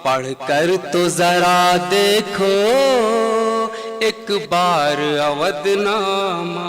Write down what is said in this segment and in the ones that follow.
पढ़ कर तो जरा देखो एक बार अवधनामा।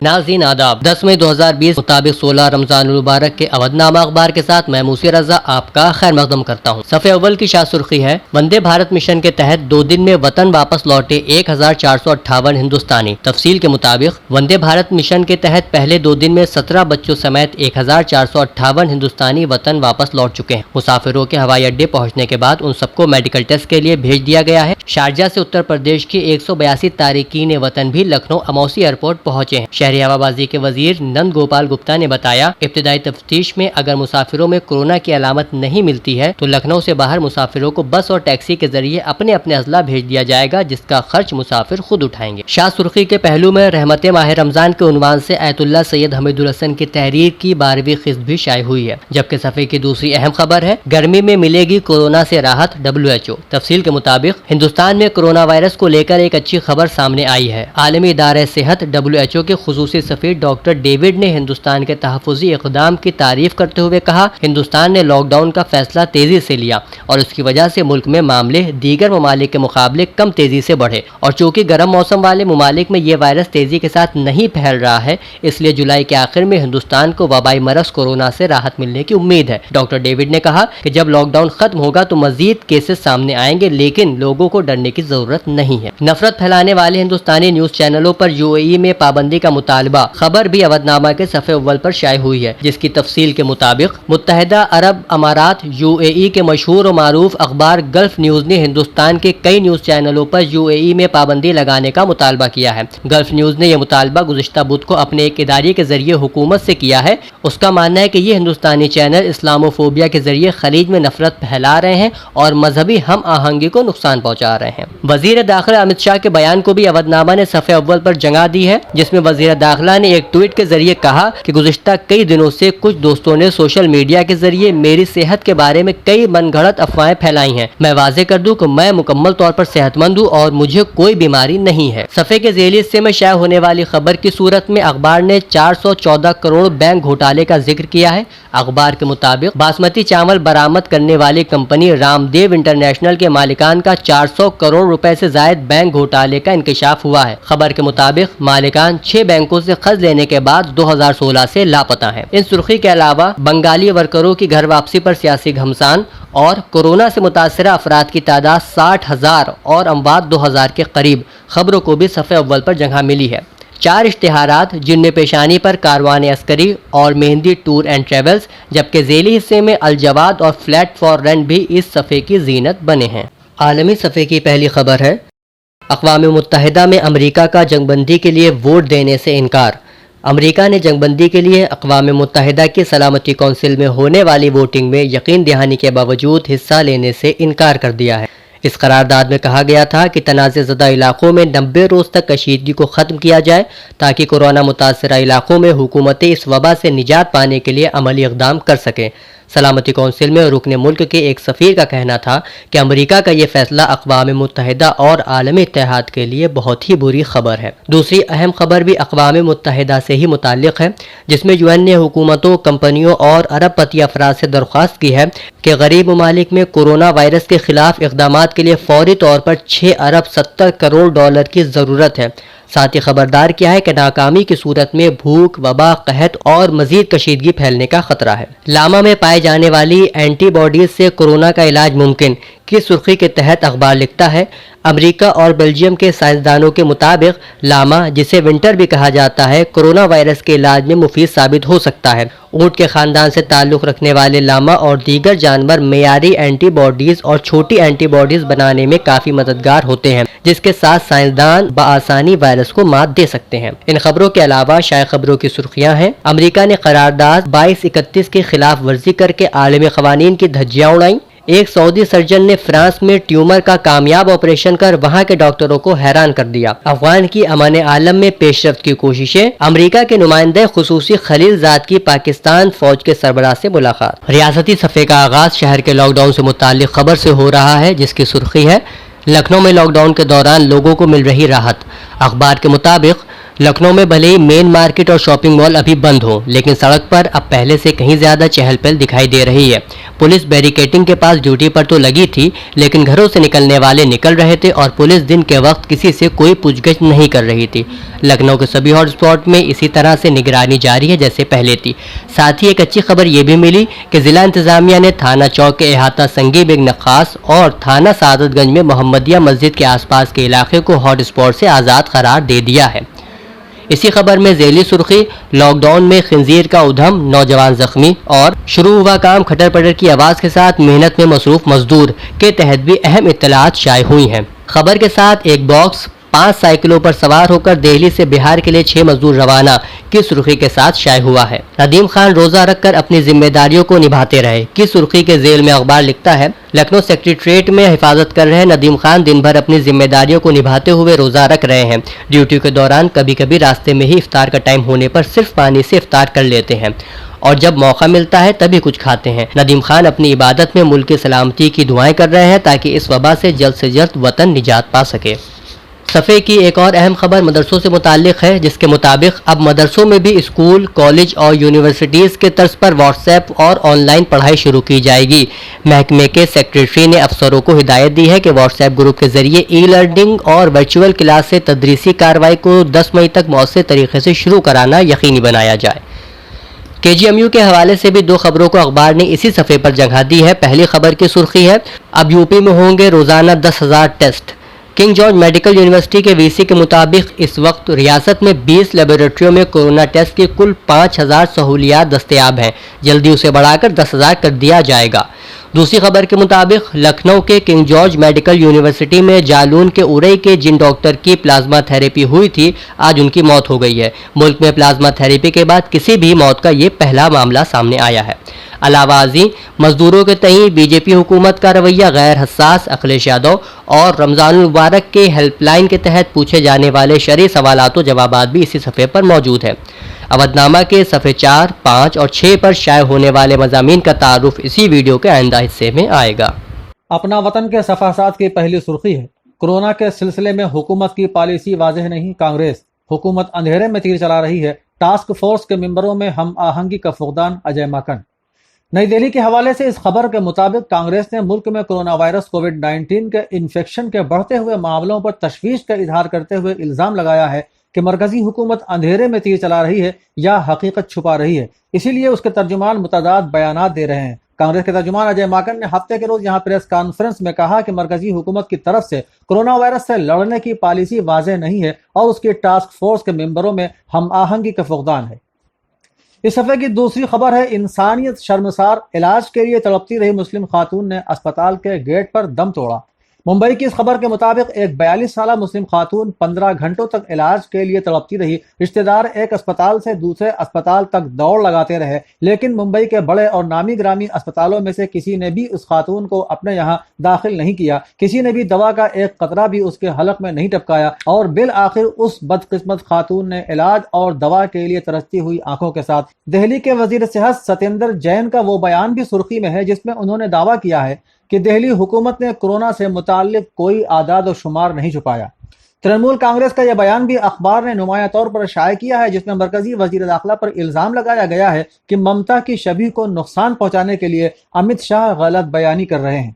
नाज़रीन आदाब, 10 मई 2020 मुताबिक 16 रमजान मुबारक के अवधनामा अखबार के साथ मैं मूसी रजा आपका खैर मकदम करता हूँ। सफ़े अव्वल की शाह सुर्खी है, वंदे भारत मिशन के तहत 2 दिन में वतन वापस लौटे 1458 हिंदुस्तानी। तफसील के मुताबिक वंदे भारत मिशन के तहत पहले 2 दिन में 17 बच्चों समेत 1458 हिंदुस्तानी वतन वापस लौट चुके हैं। मुसाफिरों के हवाई अड्डे पहुँचने के बाद उन सबको मेडिकल टेस्ट के लिए भेज दिया गया है। शारजा से उत्तर प्रदेश के 182 तारिकीन वतन भी लखनऊ अमौसी एयरपोर्ट पहुँचे हैं। शहरी हवाबाजी के वजीर नंद गोपाल गुप्ता ने बताया, इब्तिदाई तफ्तीश में अगर मुसाफिरों में कोरोना की अलामत नहीं मिलती है तो लखनऊ से बाहर मुसाफिरों को बस और टैक्सी के जरिए अपने अपने अजला भेज दिया जाएगा, जिसका खर्च मुसाफिर खुद उठाएंगे। शाह सुर्खी के पहलू में रहमत माह रमजान के उन्वान से आयतुल्लाह सैयद हमीदुल हसन की तहरीर की 12वीं किस्त भी शाया हुई है। जबकि सफ़े की दूसरी अहम खबर है, गर्मी में मिलेगी कोरोना से राहत WHO। तफसील के मुताबिक हिंदुस्तान में कोरोना वायरस को लेकर एक अच्छी खबर सामने आई है। आलमी इदारा सेहत WHO के खुसूसी सफीर डॉक्टर डेविड ने हिंदुस्तान के तहफ़्फ़ुज़ी इक़दाम की तारीफ करते हुए कहा, हिंदुस्तान ने लॉकडाउन का फैसला तेजी से लिया और उसकी वजह से मुल्क में मामले दीगर ममालिक के मुकाबले कम तेजी से बढ़े, और चूँकि गर्म मौसम वाले ममालिक में ये वायरस तेजी के साथ नहीं फैल रहा है, इसलिए जुलाई के आखिर में हिंदुस्तान को वबाई मरज़ कोरोना से राहत मिलने की उम्मीद है। डॉक्टर डेविड ने कहा कि जब लॉकडाउन खत्म होगा तो मजीद केसेस सामने आएंगे, लेकिन लोगों को डरने की जरूरत नहीं है। नफरत फैलाने वाले हिंदुस्तानी न्यूज चैनलों पर UAE में पाबंदी का मुतालबा खबर भी अवधनामा के सफ़े अव्वल पर शाया हुई है, जिसकी तफसील के मुताबिक मुत्तहिदा अरब अमारात UAE के मशहूर और मारूफ अखबार गल्फ न्यूज़ ने हिंदुस्तान के कई न्यूज़ चैनलों पर UAE में पाबंदी लगाने का मुतालबा किया है। गल्फ न्यूज़ ने यह मुतालबा गुज़िश्ता बुध को अपने एक इदारे के जरिए हुकूमत से किया है। उसका मानना है कि ये हिंदुस्तानी चैनल इस्लामोफोबिया के जरिए खलीज में नफरत फैला रहे हैं और मजहबी हम आहंगी को नुकसान पहुँचा रहे हैं। वज़ीर दाखिला अमित शाह के बयान को भी अवधनामा ने सफ़े अव्वल पर जगह दी है, जिसमें वज़ीर दाखिला ने एक ट्वीट के जरिए कहा कि गुज़िश्ता कई दिनों से कुछ दोस्तों ने सोशल मीडिया के जरिए मेरी सेहत के बारे में कई मनगढ़ंत अफवाहें फैलाई हैं। मैं वाज़ेह कर दूं कि मैं मुकम्मल तौर पर सेहतमंद हूं और मुझे कोई बीमारी नहीं है। सफ़े के ज़ेली हिस्से में शाया होने वाली खबर की सूरत में अखबार ने 414 करोड़ बैंक घोटाले का जिक्र किया है। अखबार के मुताबिक बासमती चावल बरामद करने वाली कंपनी रामदेव इंटरनेशनल के मालिकान का 400 करोड़ रुपए से जायद बैंक घोटाले का इंकशाफ हुआ है। खबर के मुताबिक मालिकान 6 बैंकों से कर्ज लेने के बाद 2016 से लापता है। इन सुर्खी के अलावा बंगाली वर्करों की घर वापसी पर सियासी घमसान और कोरोना से मुतासरा अफराद की तादाद 60,000 और अमवात 2,000 के करीब खबरों को भी सफ़े अव्वल पर जगह मिली है। 4 इश्तिहारात, जिनमें पेशानी पर कारवान अस्करी और मेहंदी टूर एंड ट्रेवल्स, जबकि ज़ेली हिस्से में अलजवाद और फ्लैट फॉर रेंट भी इस सफ़े की जीनत बने हैं। आलमी सफ़े की पहली खबर है, अक़वाम मुत्तहिदा में अमरीका का जंगबंदी के लिए वोट देने से इनकार। अमरीका ने जंगबंदी के लिए अक़वाम मुत्तहिदा की सलामती कौंसिल में होने वाली वोटिंग में यकीन दहानी के बावजूद हिस्सा लेने से इनकार कर दिया है। इस करारदाद में कहा गया था कि तनाज़-ज़दा इलाक़ों में 90 रोज़ तक कशीदगी को ख़त्म किया जाए ताकि कोरोना मुतासरा इलाक़ों में हुकूमतें इस वबा से निजात पाने के लिए अमली इक़दाम कर सकें। सलामती कौंसिल में रुकने मुल्क के एक सफ़ीर का कहना था कि अमरीका का ये फैसला अक़वाम मुत्तहिदा और आलमी इत्तेहाद के लिए बहुत ही बुरी खबर है। दूसरी अहम खबर भी अक़वाम मुत्तहिदा से ही मुताल्लिक़ है, जिसमें UN ने हुकूमतों, कंपनियों और अरबपति अफराद से दरख्वास्त की है कि गरीब ममालिक में कोरोना वायरस के ख़िलाफ़ इक़दामात के लिए फ़ौरी तौर पर 6 अरब 70 करोड़ डॉलर की ज़रूरत है। साथ ही खबरदार किया है कि नाकामी की सूरत में भूख, वबा, कहत और मजीद कशीदगी फैलने का खतरा है। लामा में पाए जाने वाली एंटीबॉडीज से कोरोना का इलाज मुमकिन की सुर्खी के तहत अखबार लिखता है, अमेरिका और बेल्जियम के साइंसदानों के मुताबिक लामा, जिसे विंटर भी कहा जाता है, कोरोना वायरस के इलाज में मुफीद साबित हो सकता है। ऊंट के खानदान से ताल्लुक़ रखने वाले लामा और दीगर जानवर मेयारी एंटीबॉडीज़ और छोटी एंटीबॉडीज़ बनाने में काफ़ी मददगार होते हैं, जिसके साथ साइंसदान बआसानी वायरस को मात दे सकते हैं। इन खबरों के अलावा शाया खबरों की सुर्खियाँ हैं, अमेरिका ने करारदाद 2231 की खिलाफ वर्जी करके आलमी क़वानीन की धज्जियाँ उड़ाई। एक सऊदी सर्जन ने फ्रांस में ट्यूमर का कामयाब ऑपरेशन कर वहां के डॉक्टरों को हैरान कर दिया। अफगान की अमन आलम में पेशरफ्त की कोशिशें। अमेरिका के नुमाइंदे खुसूसी खलील जात की पाकिस्तान फौज के सरबराह से मुलाकात। रियासती सफ़े का आगाज शहर के लॉकडाउन से मुताल्लिक खबर से हो रहा है, जिसकी सुर्खी है, लखनऊ में लॉकडाउन के दौरान लोगों को मिल रही राहत। अखबार के मुताबिक लखनऊ में भले ही मेन मार्केट और शॉपिंग मॉल अभी बंद हो, लेकिन सड़क पर अब पहले से कहीं ज्यादा चहल पहल दिखाई दे रही है। पुलिस बैरिकेडिंग के पास ड्यूटी पर तो लगी थी, लेकिन घरों से निकलने वाले निकल रहे थे और पुलिस दिन के वक्त किसी से कोई पूछगछ नहीं कर रही थी। लखनऊ के सभी हॉटस्पॉट में इसी तरह से निगरानी जारी है जैसे पहले थी। साथ ही एक अच्छी खबर ये भी मिली कि जिला इंतजामिया ने थाना चौक के अहाता संगी बेग नक्खास और थाना सादतगंज में मोहम्मदिया मस्जिद के आसपास के इलाके को हॉटस्पॉट से आज़ाद करार दे दिया है। इसी खबर में ज़ेली सुर्खी, लॉकडाउन में खिंजीर का उधम, नौजवान जख्मी और शुरू हुआ काम खटर पटर की आवाज़ के साथ मेहनत में मसरूफ मजदूर के तहत भी अहम इत्तलात शाये हुई हैं। खबर के साथ एक बॉक्स 5 साइकिलों पर सवार होकर दिल्ली से बिहार के लिए 6 मजदूर रवाना की सुर्खी के साथ शाये हुआ है। नदीम खान रोजा रखकर अपनी जिम्मेदारियों को निभाते रहे की सुर्खी के जेल में अखबार लिखता है, लखनऊ सेक्रेटरीट में हिफाजत कर रहे नदीम खान दिन भर अपनी जिम्मेदारियों को निभाते हुए रोजा रख रहे हैं। ड्यूटी के दौरान कभी कभी रास्ते में ही इफ्तार का टाइम होने पर सिर्फ पानी से इफ्तार कर लेते हैं और जब मौका मिलता है तभी कुछ खाते हैं। नदीम खान अपनी इबादत में मुल्क की सलामती की दुआएं कर रहे हैं ताकि इस वबा से जल्द वतन निजात पा सके। सफ़े की एक और अहम खबर मदरसों से मुताल्लिक है, जिसके मुताबिक अब मदरसों में भी स्कूल, कॉलेज और यूनिवर्सिटीज़ के तर्ज पर व्हाट्सएप और ऑनलाइन पढ़ाई शुरू की जाएगी। महकमे के सेक्रेटरी ने अफसरों को हिदायत दी है कि व्हाट्सएप ग्रुप के जरिए ई लर्निंग और वर्चुअल क्लास से तदरीसी कार्रवाई को 10 मई तक मौसर तरीके से शुरू कराना यकीनी बनाया जाए। KGMU के हवाले से भी 2 खबरों को अखबार ने इसी सफ़े पर जगह दी है। पहली खबर की सुर्खी है, अब यूपी में होंगे रोज़ाना 10,000 test. King George Medical University के VC के मुताबिक इस वक्त रियासत में 20 लेबोरेटरियों में कोरोना टेस्ट की कुल 5,000 सहूलियात दस्तयाब हैं। जल्दी उसे बढ़ाकर 10,000 कर दिया जाएगा। दूसरी खबर के मुताबिक लखनऊ के किंग जॉर्ज मेडिकल यूनिवर्सिटी में जालून के उरई के जिन डॉक्टर की प्लाज्मा थेरेपी हुई थी, आज उनकी मौत हो गई है। मुल्क में प्लाज्मा थेरेपी के बाद किसी भी मौत का ये पहला मामला सामने आया है। अलावाजी मजदूरों के तई बीजेपी हुकूमत का रवैया गैर हसास, अखिलेश यादव और रमजान मुबारक के हेल्पलाइन के तहत पूछे जाने वाले शरई सवालात व जवाबात भी इसी सफ़े पर मौजूद है। अवधनामा के सफ़े 4, 5 और 6 पर शाये होने वाले मज़ामीन का तारुफ इसी वीडियो के आइंदा हिस्से में आएगा। अपना वतन के सफ़ासात की पहली सुर्खी है, कोरोना के सिलसिले में हुकूमत की पॉलिसी वाज़ेह नहीं, कांग्रेस हुकूमत अंधेरे में तीर चला रही है। टास्क फोर्स के मेंबरों में हम आहंगी का फुकदान, अजय माकन। नई दिल्ली के हवाले से इस खबर के मुताबिक कांग्रेस ने मुल्क में कोरोना वायरस कोविड-19 के इन्फेक्शन के बढ़ते हुए मामलों पर तशवीश का इजहार करते हुए इल्जाम लगाया है कि मरकजी हुकूमत अंधेरे में तीर चला रही है या हकीकत छुपा रही है। इसीलिए उसके तर्जुमान मुतदाद बयानात दे रहे हैं। कांग्रेस के तर्जुमान अजय माकन ने हफ्ते के रोज यहाँ प्रेस कॉन्फ्रेंस में कहा कि मरकजी हुकूमत की तरफ से कोरोना वायरस से लड़ने की पॉलिसी वाज़ेह नहीं है और उसकी टास्क फोर्स के मेंबरों में हम आहंगी का फुकदान है। इस सफ़े की दूसरी खबर है, इंसानियत शर्मसार, इलाज के लिए तड़पती रही मुस्लिम खातून ने अस्पताल के गेट पर दम तोड़ा। मुंबई की इस खबर के मुताबिक एक 42 साला मुस्लिम खातून 15 घंटों तक इलाज के लिए तड़पती रही। रिश्तेदार एक अस्पताल से दूसरे अस्पताल तक दौड़ लगाते रहे, लेकिन मुंबई के बड़े और नामी ग्रामी अस्पतालों में से किसी ने भी उस खातून को अपने यहाँ दाखिल नहीं किया। किसी ने भी दवा का एक कतरा भी उसके हलक में नहीं टपकाया और बिल आखिर उस बदकिस्मत खातून ने इलाज और दवा के लिए तरसती हुई आंखों के साथ दिल्ली के वजीर सेहत सत्येंद्र जैन का वो बयान भी सुर्खी में है, जिसमें उन्होंने दावा किया है कि दिल्ली हुकूमत ने कोरोना से मुताल्लिक कोई आदाद और शुमार नहीं छुपाया। तृणमूल कांग्रेस का यह बयान भी अखबार ने नुमाया तौर पर शाये किया है, जिसमें मरकजी वजीर दाखिला पर इल्जाम लगाया गया है कि ममता की छवि को नुकसान पहुंचाने के लिए अमित शाह गलत बयानी कर रहे हैं।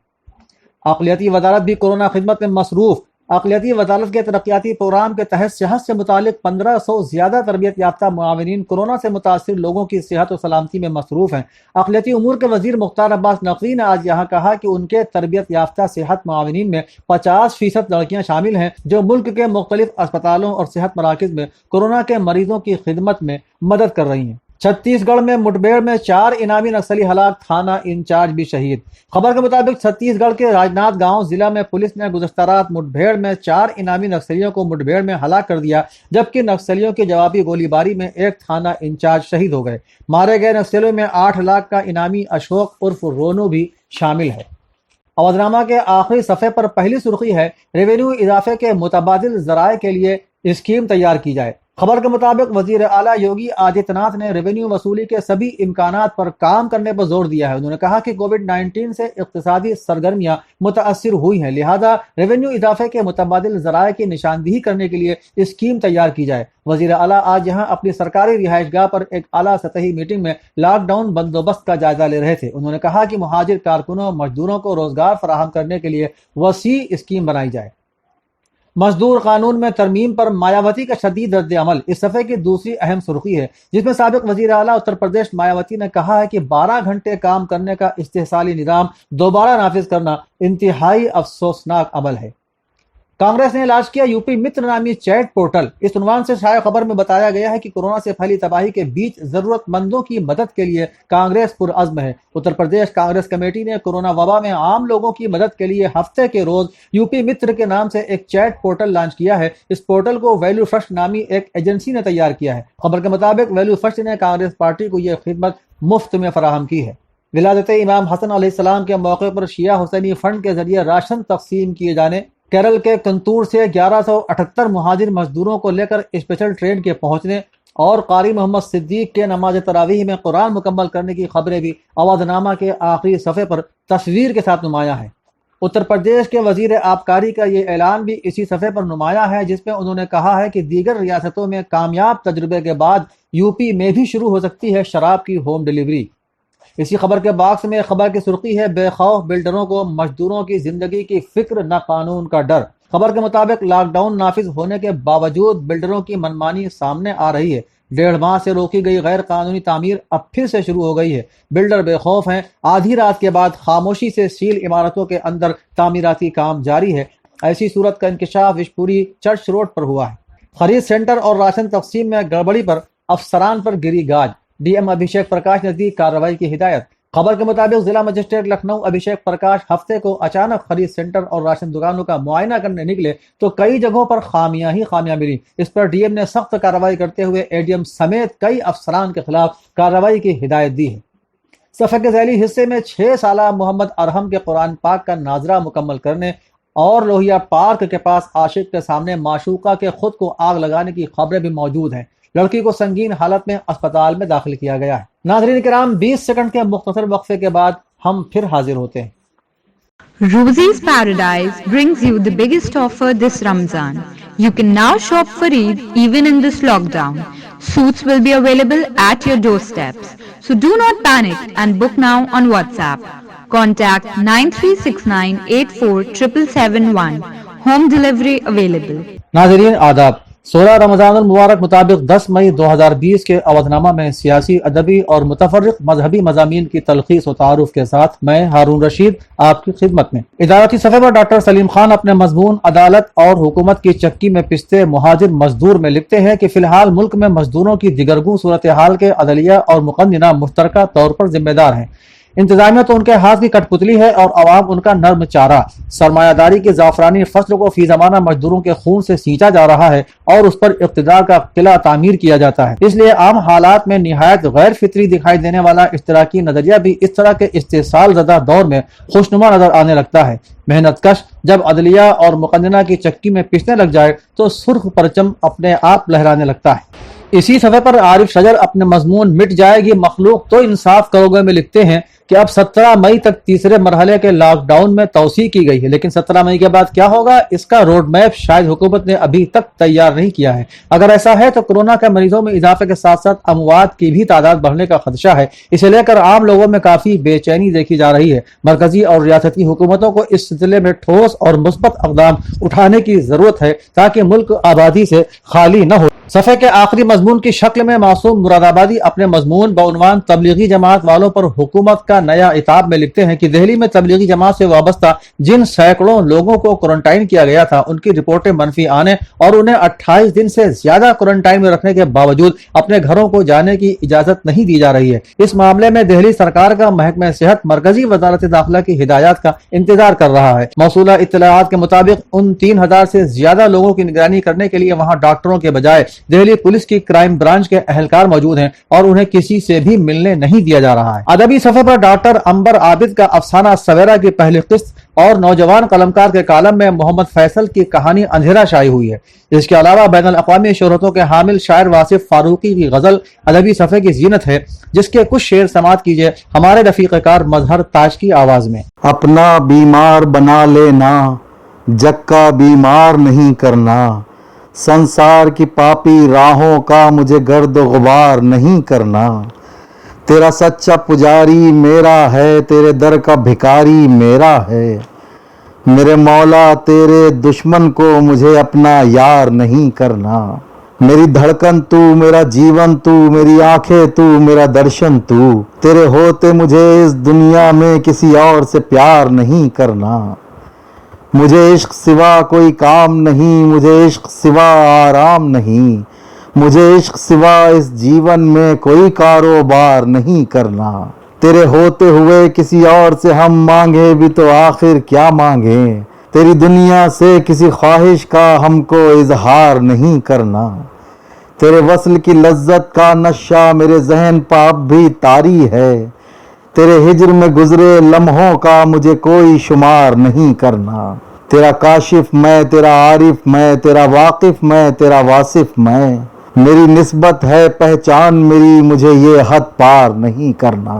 अक़लियती वजारत भी कोरोना खिदमत में मसरूफ। अक़लियती वजारत के तरक्याती प्रोग्राम के तहत सेहत से मुतालिक 1500 ज्यादा तरबियत याफ्ता मुआविनीन कोरोना से मुतासिर लोगों की सेहत और सलामती में मसरूफ हैं। अक़लियती उमूर के वजीर मुख्तार अब्बास नकवी ने आज यहाँ कहा कि उनके तरबियत याफ्ता सेहत मुआविनीन में 50% लड़कियाँ शामिल हैं, जो मुल्क के मुख्तलिफ अस्पतालों और सेहत मराकज़ में कोरोना के मरीजों की खिदमत में मदद कर रही हैं। छत्तीसगढ़ में मुठभेड़ में 4 इनामी नक्सली हलाक, थाना इंचार्ज भी शहीद। खबर के मुताबिक छत्तीसगढ़ के राजनांदगांव जिला में पुलिस ने गुज़श्ता रात मुठभेड़ में 4 इनामी नक्सलियों को मुठभेड़ में हलाक कर दिया, जबकि नक्सलियों की जवाबी गोलीबारी में एक थाना इंचार्ज शहीद हो गए। मारे गए नक्सलियों में 8 लाख का इनामी अशोक उर्फ रोनू भी शामिल है। अवधनामा के आखिरी सफ़े पर पहली सुर्खी है, रेवेन्यू इजाफे के मुतबादिल ज़राए के लिए स्कीम तैयार की जाए। خبر کے مطابق وزیر اعلیٰ یوگی آدتیہ ناتھ نے ریونیو وصولی کے سبھی امکانات پر کام کرنے پر زور دیا ہے۔ انہوں نے کہا کہ کووڈ-19 سے اقتصادی سرگرمیاں متاثر ہوئی ہیں، لہذا ریونیو اضافے کے متبادل ذرائع کی نشاندہی کرنے کے لیے اسکیم تیار کی جائے۔ وزیر اعلیٰ آج یہاں اپنی سرکاری رہائش گاہ پر ایک اعلیٰ سطحی میٹنگ میں لاک ڈاؤن بندوبست کا جائزہ لے رہے تھے۔ انہوں نے کہا کہ مہاجر کارکنوں مزدوروں کو روزگار فراہم کرنے کے لیے وسیع اسکیم بنائی جائے۔ مزدور قانون میں ترمیم پر مایاوتی کا شدید رد عمل اس صفحے کی دوسری اہم سرخی ہے، جس میں سابق وزیر اعلیٰ اتر پردیش مایاوتی نے کہا ہے کہ 12 گھنٹے کام کرنے کا استحصالی نظام دوبارہ نافذ کرنا انتہائی افسوسناک عمل ہے۔ کانگریس نے لانچ کیا یو پی متر نامی چیٹ پورٹل۔ اس عنوان سے شائع خبر میں بتایا گیا ہے کہ کورونا سے پھیلی تباہی کے بیچ ضرورت مندوں کی مدد کے لیے کانگریس پرعزم ہے۔ اتر پردیش کانگریس کمیٹی نے کورونا وبا میں عام لوگوں کی مدد کے لیے ہفتے کے روز یو پی متر کے نام سے ایک چیٹ پورٹل لانچ کیا ہے۔ اس پورٹل کو ویلیو فرسٹ نامی ایک ایجنسی نے تیار کیا ہے۔ خبر کے مطابق ویلیو فرسٹ نے کانگریس پارٹی کو یہ خدمت مفت میں فراہم کی ہے۔ ولادت امام حسن علیہ السلام کے موقع پر شیعہ حسینی فنڈ کے ذریعے راشن تقسیم کیے جانے، کیرل کے کنتور سے 1178 مہاجر مزدوروں کو لے کر اسپیشل ٹرین کے پہنچنے اور قاری محمد صدیق کے نماز تراویح میں قرآن مکمل کرنے کی خبریں بھی اودھ نامہ کے آخری صفحے پر تصویر کے ساتھ نمایاں ہیں۔ اتر پردیش کے وزیر آبکاری کا یہ اعلان بھی اسی صفحے پر نمایاں ہے، جس میں انہوں نے کہا ہے کہ دیگر ریاستوں میں کامیاب تجربے کے بعد یو پی میں بھی شروع ہو سکتی ہے شراب کی ہوم ڈیلیوری۔ اسی خبر کے باکس میں خبر کی سرخی ہے بے خوف بلڈروں کو مزدوروں کی زندگی کی فکر نہ قانون کا ڈر۔ خبر کے مطابق لاک ڈاؤن نافذ ہونے کے باوجود بلڈروں کی منمانی سامنے آ رہی ہے۔ 1.5 ماہ سے روکی گئی غیر قانونی تعمیر اب پھر سے شروع ہو گئی ہے۔ بلڈر بے خوف ہیں۔ آدھی رات کے بعد خاموشی سے سیل عمارتوں کے اندر تعمیراتی کام جاری ہے۔ ایسی صورت کا انکشاف وشپوری چرچ روڈ پر ہوا ہے۔ خرید سینٹر اور راشن تقسیم میں گڑبڑی پر افسران پر گری گاج، ڈی ایم ابھیشیک پرکاش نے دی کارروائی کی ہدایت۔ خبر کے مطابق ضلع مجسٹریٹ لکھنؤ ابھیشیک پرکاش ہفتے کو اچانک خرید سینٹر اور راشن دکانوں کا معائنہ کرنے نکلے تو کئی جگہوں پر خامیاں ہی خامیاں ملی۔ اس پر ڈی ایم نے سخت کارروائی کرتے ہوئے اے ڈی ایم سمیت کئی افسران کے خلاف کارروائی کی ہدایت دی ہے۔ صفحے کے ذیلی حصے میں 6 سالہ محمد ارحم کے قرآن پاک کا ناظرہ مکمل کرنے اور لوہیا پارک کے پاس عاشق کے سامنے معشوقہ کے خود کو آگ لگانے کی خبریں بھی موجود ہیں۔ لڑکی کو سنگین حالت میں اسپتال میں داخل کیا گیا ہے۔ ناظرین کرام، 20 سیکنڈ کے مختصر وقفے کے بعد ہم پھر حاضر ہوتے ہیں۔ Rosie's Paradise brings you the biggest offer this Ramzan. You can now shop for Eid even in this lockdown. Suits will be available at your doorsteps. So do not panic and book now on WhatsApp. Contact 9369847771. Home delivery available. ناظرین آداب، 16 رمضان المبارک مطابق 10 مئی 2020 کے اودھ نامہ میں سیاسی، ادبی اور متفرق مذہبی مضامین کی تلخیص و تعارف کے ساتھ میں ہارون رشید آپ کی خدمت میں۔ ادارتی صفحے پر ڈاکٹر سلیم خان اپنے مضمون عدالت اور حکومت کی چکی میں پستے مہاجر مزدور میں لکھتے ہیں کہ فی الحال ملک میں مزدوروں کی دیگرگوں صورتحال کے عدلیہ اور مقننہ مشترکہ طور پر ذمہ دار ہیں۔ انتظامیہ تو ان کے ہاتھ کی کٹ پتلی ہے اور عوام ان کا نرم چارہ۔ سرمایہ داری کی زعفرانی فصل کو فی زمانہ مزدوروں کے خون سے سینچا جا رہا ہے اور اس پر اقتدار کا قلعہ تعمیر کیا جاتا ہے۔ اس لیے عام حالات میں نہایت غیر فطری دکھائی دینے والا اشتراکی نظریہ بھی اس طرح کے استحصال زدہ دور میں خوشنما نظر آنے لگتا ہے۔ محنت کش جب عدلیہ اور مقننہ کی چکی میں پسنے لگ جائے تو سرخ پرچم اپنے آپ لہرانے لگتا ہے۔ اسی صفحے پر عارف شجر اپنے مضمون مٹ جائے گی مخلوق تو انصاف کرو گے میں لکھتے ہیں کہ اب 17 مئی تک تیسرے مرحلے کے لاک ڈاؤن میں توسیع کی گئی ہے، لیکن 17 مئی کے بعد کیا ہوگا اس کا روڈ میپ شاید حکومت نے ابھی تک تیار نہیں کیا ہے۔ اگر ایسا ہے تو کورونا کے مریضوں میں اضافے کے ساتھ ساتھ اموات کی بھی تعداد بڑھنے کا خدشہ ہے۔ اسے لے کر عام لوگوں میں کافی بے چینی دیکھی جا رہی ہے۔ مرکزی اور ریاستی حکومتوں کو اس سلسلے میں ٹھوس اور مثبت اقدام اٹھانے کی ضرورت ہے تاکہ ملک آبادی سے خالی نہ ہو۔ صفحے کے آخری مضمون کی شکل میں معصوم مراد آبادی اپنے مضمون بعنوان تبلیغی جماعت والوں پر حکومت کا نیا عتاب میں لکھتے ہیں کہ دہلی میں تبلیغی جماعت سے وابستہ جن سینکڑوں لوگوں کو کوارنٹائن کیا گیا تھا ان کی رپورٹیں منفی آنے اور انہیں 28 دن سے زیادہ کوارنٹائن میں رکھنے کے باوجود اپنے گھروں کو جانے کی اجازت نہیں دی جا رہی ہے۔ اس معاملے میں دہلی سرکار کا محکمہ صحت مرکزی وزارت داخلہ کی ہدایات کا انتظار کر رہا ہے۔ موصولہ اطلاعات کے مطابق ان 3000 سے زیادہ لوگوں کی نگرانی کرنے کے لیے وہاں ڈاکٹروں کے بجائے دہلی پولیس کی کرائم برانچ کے اہلکار موجود ہیں اور انہیں کسی سے بھی ملنے نہیں دیا جا رہا ہے۔ ادبی صفحے پر ڈاکٹر عنبر عابد کا افسانہ سویرا کی پہلی قسط اور نوجوان قلمکار کے کالم میں محمد فیصل کی کہانی اندھیرا شائع ہوئی ہے۔ اس کے علاوہ بین الاقوامی شہرتوں کے حامل شاعر واصف فاروقی کی غزل ادبی صفحے کی زینت ہے، جس کے کچھ شعر سماعت کیجیے ہمارے رفیق کار مظہر تاج کی آواز میں۔ اپنا بیمار بنا لینا، جگ کا بیمار نہیں کرنا، سنسار کی پاپی راہوں کا مجھے گرد و غبار نہیں کرنا، تیرا سچا پجاری میرا ہے، تیرے در کا بھکاری میرا ہے، میرے مولا تیرے دشمن کو مجھے اپنا یار نہیں کرنا، میری دھڑکن تو، میرا جیون تو، میری آنکھیں تو، میرا درشن تو، تیرے ہوتے مجھے اس دنیا میں کسی اور سے پیار نہیں کرنا، مجھے عشق سوا کوئی کام نہیں، مجھے عشق سوا آرام نہیں، مجھے عشق سوا اس جیون میں کوئی کاروبار نہیں کرنا، تیرے ہوتے ہوئے کسی اور سے ہم مانگے بھی تو آخر کیا مانگیں، تیری دنیا سے کسی خواہش کا ہم کو اظہار نہیں کرنا، تیرے وصل کی لذت کا نشہ میرے ذہن پہ اب بھی طاری ہے، تیرے ہجر میں گزرے لمحوں کا مجھے کوئی شمار نہیں کرنا، تیرا کاشف میں، تیرا عارف میں، تیرا واقف میں، تیرا واصف میں، میری نسبت ہے پہچان میری، مجھے یہ حد پار نہیں کرنا،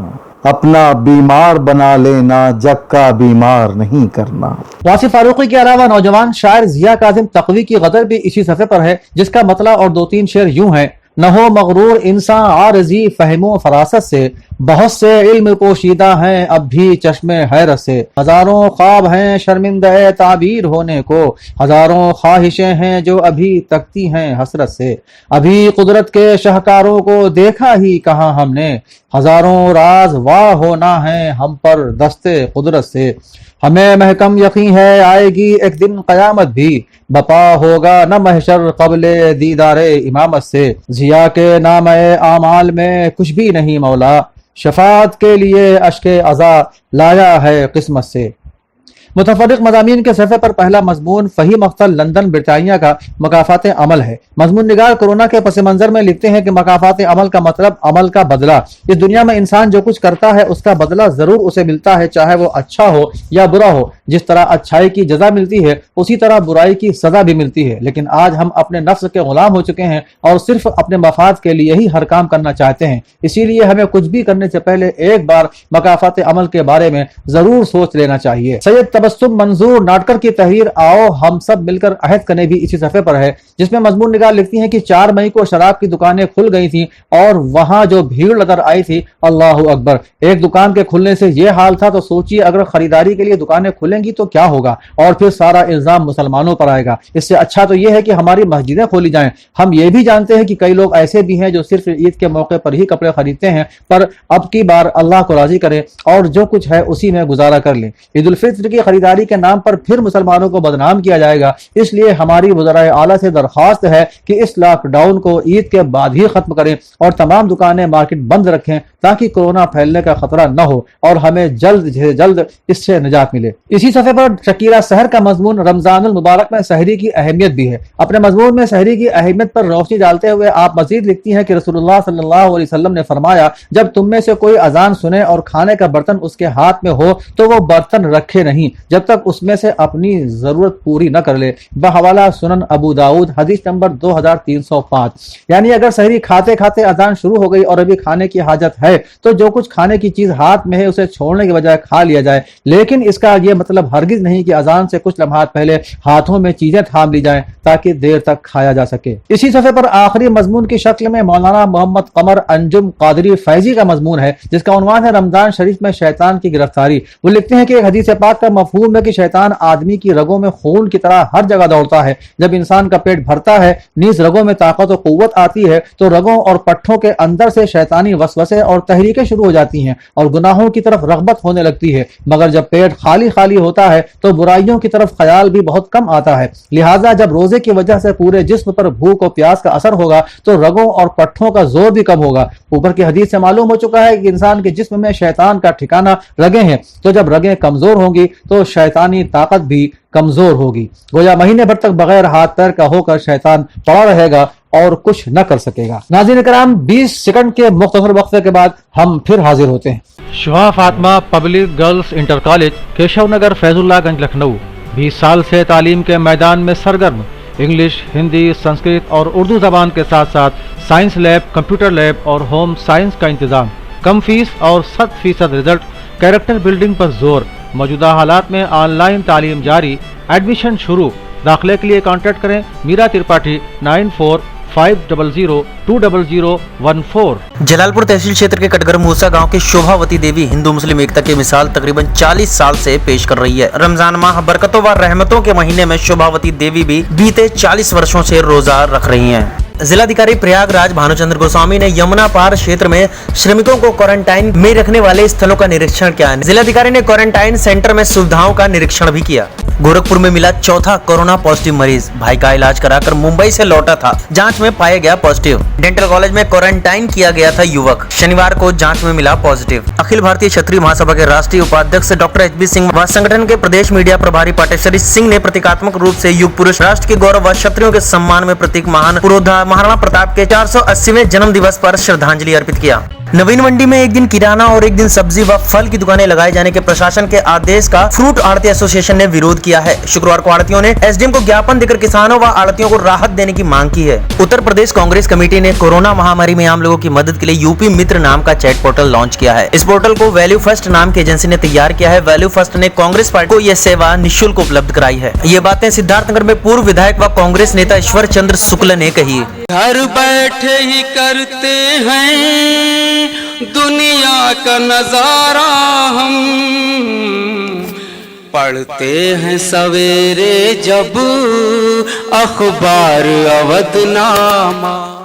اپنا بیمار بنا لینا، جگ کا بیمار نہیں کرنا۔ واصف فاروقی کے علاوہ نوجوان شاعر ضیاء کاظم تقوی کی غزل بھی اسی صفحے پر ہے، جس کا مطلع اور دو تین شعر یوں ہیں: نہ ہو مغرور انسان عارضی فہم و فراست سے، بہت سے علم پوشیدہ ہیں اب بھی چشم حیرت سے، ہزاروں خواب ہیں شرمندہ تعبیر ہونے کو، ہزاروں خواہشیں ہیں جو ابھی تکتی ہیں حسرت سے، ابھی قدرت کے شاہکاروں کو دیکھا ہی کہاں ہم نے، ہزاروں راز واہ ہونا ہے ہم پر دستے قدرت سے، ہمیں محکم یقین ہے آئے گی ایک دن قیامت بھی، بپا ہوگا نہ محشر قبل دیدار امامت سے، ضیاء کے نام اعمال میں کچھ بھی نہیں مولا، شفاعت کے لیے اشک عزا لایا ہے قسمت سے۔ متفرق مضامین کے صفحے پر پہلا مضمون فہیم اختر لندن برطانیہ کا مکافات عمل ہے۔ مضمون نگار کورونا کے پس منظر میں لکھتے ہیں کہ مکافات عمل کا مطلب عمل کا بدلہ۔ اس دنیا میں انسان جو کچھ کرتا ہے اس کا بدلہ ضرور اسے ملتا ہے، چاہے وہ اچھا ہو یا برا ہو۔ جس طرح اچھائی کی جزا ملتی ہے اسی طرح برائی کی سزا بھی ملتی ہے، لیکن آج ہم اپنے نفس کے غلام ہو چکے ہیں اور صرف اپنے مفاد کے لیے ہی ہر کام کرنا چاہتے ہیں۔ اسی لیے ہمیں کچھ بھی کرنے سے پہلے ایک بار مکافات عمل کے بارے میں ضرور سوچ لینا چاہیے۔ سید تبسم منظور ناٹکر کی تحریر آؤ ہم سب مل کر عہد کرنے بھی اسی صفحے پر ہے، جس میں مضمون نگار لکھتی ہیں کہ 4 مئی کو شراب کی دکانیں کھل گئی تھیں اور وہاں جو بھیڑ نظر آئی تھی، اللہ اکبر، ایک دکان کے کھلنے سے یہ حال تھا تو سوچیے اگر خریداری کے لیے دکانیں کھلیں گی تو کیا ہوگا، اور پھر سارا الزام مسلمانوں پر آئے گا۔ اس سے اچھا تو یہ ہے کہ ہماری مسجدیں کھولی جائیں۔ ہم یہ بھی جانتے ہیں کہ کئی لوگ ایسے بھی ہیں جو صرف عید کے موقع پر ہی کپڑے خریدتے ہیں، پر اب کی بار اللہ کو راضی کریں اور جو کچھ ہے اسی میں گزارا کر لیں۔ عید الفطر کی خریداری کے نام پر پھر مسلمانوں کو بدنام کیا جائے گا، اس لیے ہماری وزراء اعلیٰ سے درخواست ہے کہ اس لاک ڈاؤن کو عید کے بعد ہی ختم کریں اور تمام دکانیں مارکیٹ بند رکھیں تاکہ کورونا پھیلنے کا خطرہ نہ ہو اور ہمیں جلد سے جلد اس سے نجات ملے۔ اسی صفحے پر شکیرہ سحر کا مضمون رمضان المبارک میں سحری کی اہمیت بھی ہے۔ اپنے مضمون میں سحری کی اہمیت پر روشنی ڈالتے ہوئے آپ مزید لکھتی ہیں کہ رسول اللہ صلی اللہ علیہ وسلم نے فرمایا، جب تم میں سے کوئی اذان سنے اور کھانے کا برتن اس کے ہاتھ میں ہو تو وہ برتن رکھے نہیں جب تک اس میں سے اپنی ضرورت پوری نہ کر لے۔ بحوالہ سنن ابو داؤد حدیث نمبر 2305۔ یعنی اگر سحری کھاتے کھاتے اذان شروع ہو گئی اور ابھی کھانے کی حاجت ہے تو جو کچھ کھانے کی چیز ہاتھ میں ہے اسے چھوڑنے کے بجائے کھا لیا جائے، لیکن اس کا یہ مطلب ہرگز نہیں کہ اذان سے کچھ لمحات پہلے ہاتھوں میں چیزیں تھام لی جائیں تاکہ دیر تک کھایا جا سکے۔ اسی صفحے پر آخری مضمون کی شکل میں مولانا محمد قمر انجم قادری فیضی کا مضمون ہے، جس کا عنوان ہے رمضان شریف میں شیطان کی گرفتاری۔ وہ لکھتے ہیں کہ ایک حدیث پاک کا مفہوم ہے کہ شیطان آدمی کی رگوں میں خون کی طرح ہر جگہ دوڑتا ہے۔ جب انسان کا پیٹ بھرتا ہے، نیز رگوں میں طاقت و قوت آتی ہے تو رگوں اور پٹھوں کے اندر سے شیطانی وسوسے اور تحریکیں شروع ہو جاتی ہیں اور گناہوں کی طرف رغبت ہونے لگتی ہے، مگر جب پیٹ خالی خالی ہوتا ہے تو برائیوں کی طرف خیال بھی بہت کم آتا ہے۔ لہٰذا جب روزے کی وجہ سے پورے جسم پر بھوک و پیاس کا اثر ہوگا تو رگوں اور پٹھوں کا زور بھی کم ہوگا۔ اوپر کی حدیث سے معلوم ہو چکا ہے کہ انسان کے جسم میں شیطان کا ٹھکانہ رگیں ہیں، تو جب رگیں کمزور ہوں گی تو तो शैतानी ताकत भी कमजोर होगी। गोया महीने भर तक बगैर हाथ पैर का होकर शैतान पड़ा रहेगा और कुछ न कर सकेगा। नाज़रीन कराम, 20 सेकंड के मुख्तसर वक्फे के बाद हम फिर हाजिर होते हैं। Shuha Fatima public girls inter college, Keshav Nagar, Faizullahganj, Lucknow 20 साल से तालीम के मैदान में सरगर्म। इंग्लिश, हिंदी, संस्कृत और उर्दू जबान के साथ साथ साइंस लैब, कंप्यूटर लैब और होम साइंस का इंतजाम। कम फीस और 100% रिजल्ट, कैरेक्टर बिल्डिंग पर जोर। मौजूदा हालात में ऑनलाइन तालीम जारी, एडमिशन शुरू। दाखिले के लिए कॉन्टैक्ट करें मीरा त्रिपाठी 9450020014। जलालपुर तहसील क्षेत्र के कटगर मूसा गांव के शोभावती देवी हिंदू मुस्लिम एकता की मिसाल तकरीबन 40 साल से पेश कर रही है। रमजान माह बरकतों व रहमतों के महीने में शोभावती देवी भी बीते 40 वर्षों से रोजा रख रही हैं। जिलाधिकारी प्रयागराज भानुचंद्र गोस्वामी ने यमुना पार क्षेत्र में श्रमिकों को क्वारंटाइन में रखने वाले स्थलों का निरीक्षण किया। जिलाधिकारी ने क्वारंटाइन सेंटर में सुविधाओं का निरीक्षण भी किया। गोरखपुर में मिला चौथा कोरोना पॉजिटिव मरीज। भाई का इलाज कराकर मुंबई से लौटा था, जांच में पाया गया पॉजिटिव। डेंटल कॉलेज में क्वारंटाइन किया गया था युवक, शनिवार को जांच में मिला पॉजिटिव। अखिल भारतीय क्षत्रिय महासभा के राष्ट्रीय उपाध्यक्ष डॉक्टर HB सिंह व संगठन के प्रदेश मीडिया प्रभारी पाटेश्वरी सिंह ने प्रतीकात्मक रूप से युग पुरुष, राष्ट्र के गौरव व क्षत्रियों के सम्मान में प्रतीक महान पुरोधा महाराणा प्रताप के 480वें जन्म दिवस पर श्रद्धांजलि अर्पित किया। नवीन मंडी में एक दिन किराना और एक दिन सब्जी व फल की दुकानें लगाए जाने के प्रशासन के आदेश का फ्रूट आड़ती एसोसिएशन ने विरोध किया है। शुक्रवार को आड़तियों ने SDM को ज्ञापन देकर किसानों व आड़तियों को राहत देने की मांग की है। उत्तर प्रदेश कांग्रेस कमेटी ने कोरोना महामारी में आम लोगों की मदद के लिए यूपी मित्र नाम का चैट पोर्टल लॉन्च किया है। इस पोर्टल को वैल्यू फर्स्ट नाम की एजेंसी ने तैयार किया है। वैल्यू फर्स्ट ने कांग्रेस पार्टी को यह सेवा निःशुल्क उपलब्ध कराई है। ये बातें सिद्धार्थनगर में पूर्व विधायक व कांग्रेस नेता ईश्वर चंद्र शुक्ल ने कही। घर बैठे ही करते हैं दुनिया का नजारा, हम पढ़ते हैं सवेरे जब अखबार अवधनामा।